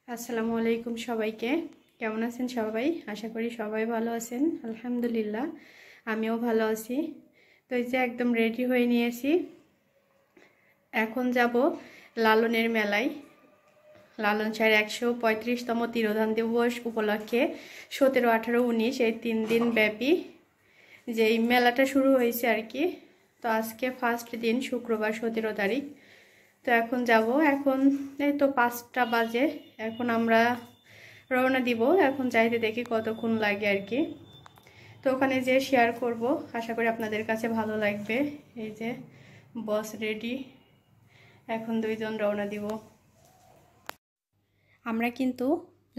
আসসালামু আলাইকুম সবাইকে। কেমন আছেন সবাই? আশা করি সবাই ভালো আছেন। আলহামদুলিল্লাহ আমিও ভালো আছি। তো এই যে একদম রেডি হয়ে নিয়েছি, এখন যাব লালনের মেলায়। লালন শাহের 135তম তিরোধান দিবস উপলক্ষে 17, 18, 19 এই 3 দিন ব্যাপী যেই মেলাটা শুরু হয়েছে আর কি। তো আজকে ফার্স্ট দিন, শুক্রবার 17 তারিখ। তো এখন যাব, এখন এই তো 5টা বাজে, এখন আমরা রওনা দিব। এখন যাইতে দেখি কতক্ষণ লাগে আর কি। তো ওখানে যে শেয়ার করব, আশা করি আপনাদের কাছে ভালো লাগবে। এই যে বস রেডি, এখন 2 জন রওনা দিব। আমরা কিন্তু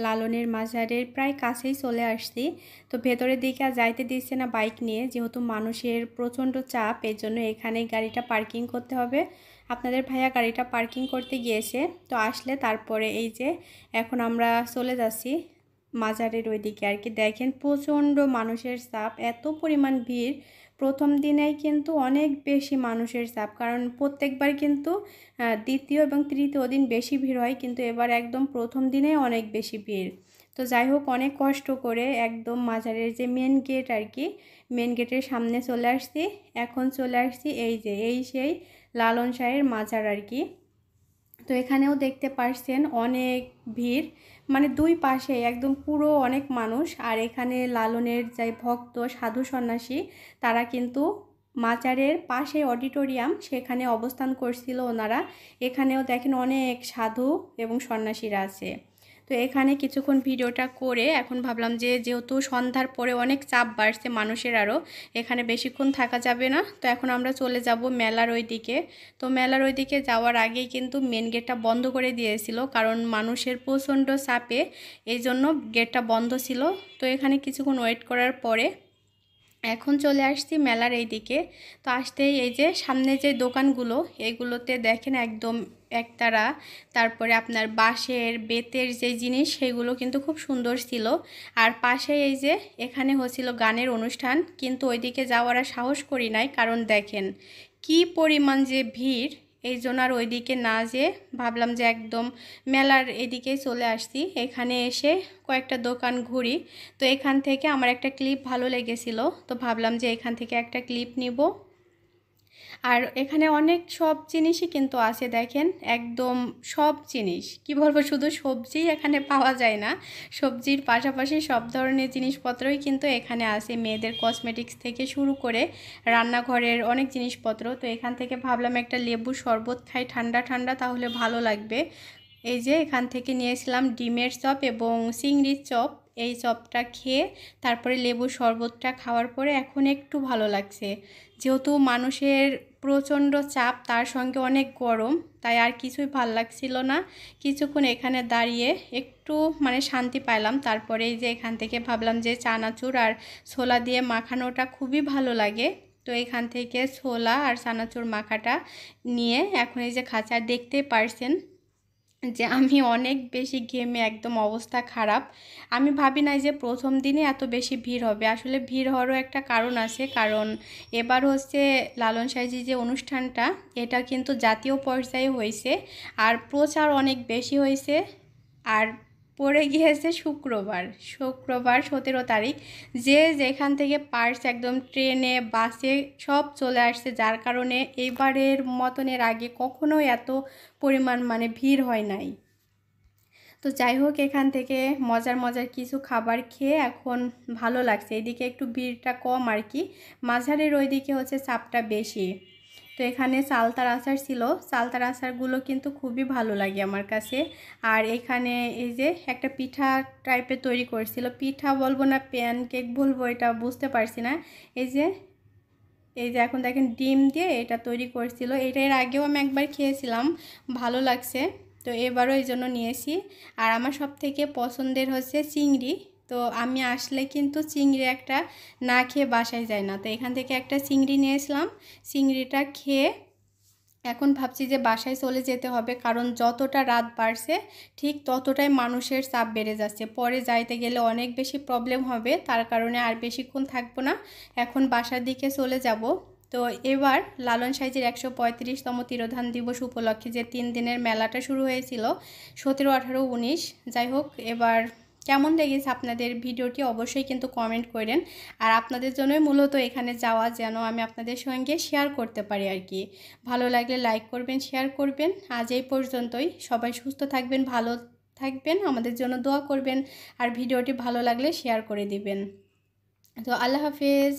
লালনের মাজারের প্রায় কাছেই চলে আসছি। তো ভেতরের দিকে আর যাইতে দিচ্ছে না বাইক নিয়ে, যেহেতু মানুষের প্রচণ্ড চাপ, এই জন্য এখানে গাড়িটা পার্কিং করতে হবে। আপনাদের ভাইয়া গাড়িটা পার্কিং করতে গিয়েছে, তো আসলে তারপরে এই যে এখন আমরা চলে যাচ্ছি মাজারের ওইদিকে আর কি। দেখেন প্রচণ্ড মানুষের চাপ, এত পরিমাণ ভিড়। প্রথম দিনেই কিন্তু অনেক বেশি মানুষের চাপ, কারণ প্রত্যেকবার কিন্তু দ্বিতীয় এবং তৃতীয় দিন বেশি ভিড় হয়, কিন্তু এবার একদম প্রথম দিনেই অনেক বেশি ভিড়। তো যাই হোক, অনেক কষ্ট করে একদম মাজারের যে মেন গেট আর কি, মেন গেটের সামনে চলে আসছি। এখন চলে আসছি এই যে সেই লালন শাহের মাজার আর কি। তো এখানেও দেখতে পাচ্ছেন অনেক ভিড়, মানে দুই পাশে একদম পুরো অনেক মানুষ। আর এখানে লালনের যে ভক্ত সাধু সন্ন্যাসী, তারা কিন্তু মাজারের পাশে অডিটোরিয়াম, সেখানে অবস্থান করছিল ওনারা। এখানেও দেখেন অনেক সাধু এবং সন্ন্যাসীরা আছে। তো এখানে কিছুক্ষণ ভিডিওটা করে এখন ভাবলাম যে যেহেতু সন্ধ্যার পরে অনেক চাপ বাড়ছে মানুষের, আরও এখানে বেশিক্ষণ থাকা যাবে না। তো এখন আমরা চলে যাব মেলার ওই দিকে। তো মেলার ওই দিকে যাওয়ার আগেই কিন্তু মেন গেটটা বন্ধ করে দিয়েছিল, কারণ মানুষের প্রচণ্ড চাপে এই জন্য গেটটা বন্ধ ছিল। তো এখানে কিছুক্ষণ ওয়েট করার পরে এখন চলে আসছি মেলার এই দিকে। তো আসতেই এই যে সামনে যে দোকানগুলো, এগুলোতে দেখেন একদম একতারা, তারপরে আপনার বাঁশের বেতের যে জিনিস, সেগুলো কিন্তু খুব সুন্দর ছিল। আর পাশে এই যে এখানে হচ্ছিল গানের অনুষ্ঠান, কিন্তু ওইদিকে যাওয়ার আর সাহস করি নাই, কারণ দেখেন কি পরিমাণ যে ভিড়। এই জন্য আর ওইদিকে না যেয়ে ভাবলাম যে একদম মেলার এদিকেই চলে আসছি। এখানে এসে কয়েকটা দোকান ঘুরি। তো এখান থেকে আমার একটা ক্লিপ ভালো লেগেছিল, তো ভাবলাম যে এখান থেকে একটা ক্লিপ নিব। আর এখানে অনেক সব জিনিসই কিন্তু আছে, দেখেন একদম সব জিনিস, কি বলবো, শুধু সবজি এখানে পাওয়া যায় না, সবজির পাশাপাশি সব ধরনের জিনিসপত্রই কিন্তু এখানে আছে। মেয়েদের কসমেটিক্স থেকে শুরু করে রান্নাঘরের অনেক জিনিসপত্র। তো এখান থেকে ভাবলাম একটা লেবু শরবত খাই ঠান্ডা ঠান্ডা, তাহলে ভালো লাগবে। এই যে এখান থেকে নিয়েছিলাম ডিমের চপ এবং চিংড়ির চপ। এই চপটা খেয়ে তারপরে লেবু শরবতটা খাওয়ার পরে এখন একটু ভালো লাগছে। যেহেতু মানুষের প্রচণ্ড চাপ, তার সঙ্গে অনেক গরম, তাই আর কিছুই ভাল লাগছিল না। কিছুক্ষণ এখানে দাঁড়িয়ে একটু মানে শান্তি পাইলাম। তারপরে এই যে এখান থেকে ভাবলাম যে চানাচুর আর ছোলা দিয়ে মাখানোটা খুবই ভালো লাগে। তো এখান থেকে ছোলা আর চানাচুর মাখাটা নিয়ে এখন এই যে খাঁচা, দেখতে পারছেন যে আমি অনেক বেশি ঘেমে একদম অবস্থা খারাপ। আমি ভাবি নাই যে প্রথম দিনে এত বেশি ভিড় হবে। আসলে ভিড় হওয়ারও একটা কারণ আছে, কারণ এবার হচ্ছে লালন সাইজি যে অনুষ্ঠানটা, এটা কিন্তু জাতীয় পর্যায়ে হয়েছে, আর প্রচার অনেক বেশি হয়েছে। আর পড়ে গিয়েছে শুক্রবার, 17 তারিখ। যে যেখান থেকে পারছে একদম ট্রেনে বাসে সব চলে আসছে, যার কারণে এইবারের মতনের আগে কখনো এত পরিমাণ মানে ভিড় হয় নাই। তো যাই হোক, এখান থেকে মজার মজার কিছু খাবার খেয়ে এখন ভালো লাগছে। এদিকে একটু ভিড়টা কম আর কি, মাঝারের ওইদিকে হচ্ছে চাপটা বেশি। তো এখানে চালতার আচার ছিল, চালতার আচারগুলো কিন্তু খুবই ভালো লাগে আমার কাছে। আর এখানে এই যে একটা পিঠা টাইপের তৈরি করছিল, পিঠা বলবো না প্যান কেক বলবো এটা বুঝতে পারছি না। এই যে এখন দেখেন ডিম দিয়ে এটা তৈরি করছিল, এটা এর আগেও আমি একবার খেয়েছিলাম, ভালো লাগছে। তো এবারও এই জন্য নিয়েছি। আর আমার সব থেকে পছন্দের হচ্ছে চিংড়ি। তো আমি আসলে কিন্তু চিংড়ি একটা না খেয়ে বাসায় যায় না। তো এখান থেকে একটা চিংড়ি নিয়েছিলাম, চিংড়িটা খেয়ে এখন ভাবছি যে বাসায় চলে যেতে হবে, কারণ যতটা রাত বাড়ছে ঠিক ততটাই মানুষের চাপ বেড়ে যাচ্ছে। পরে যাইতে গেলে অনেক বেশি প্রবলেম হবে, তার কারণে আর বেশিক্ষণ থাকবো না, এখন বাসার দিকে চলে যাব। তো এবার লালন সাইজের 135তম তিরোধান দিবস উপলক্ষে যে 3 দিনের মেলাটা শুরু হয়েছিল 17, 18, 19, যাই হোক এবার কেমন লেগেছে আপনাদের ভিডিওটি অবশ্যই কিন্তু কমেন্ট করেন। আর আপনাদের জন্যই মূলত এখানে যাওয়া, যেন আমি আপনাদের সঙ্গে শেয়ার করতে পারি আর কি। ভালো লাগলে লাইক করবেন, শেয়ার করবেন। আজ এই পর্যন্তই। সবাই সুস্থ থাকবেন, ভালো থাকবেন, আমাদের জন্য দোয়া করবেন। আর ভিডিওটি ভালো লাগলে শেয়ার করে দিবেন। তো আল্লাহ হাফেজ।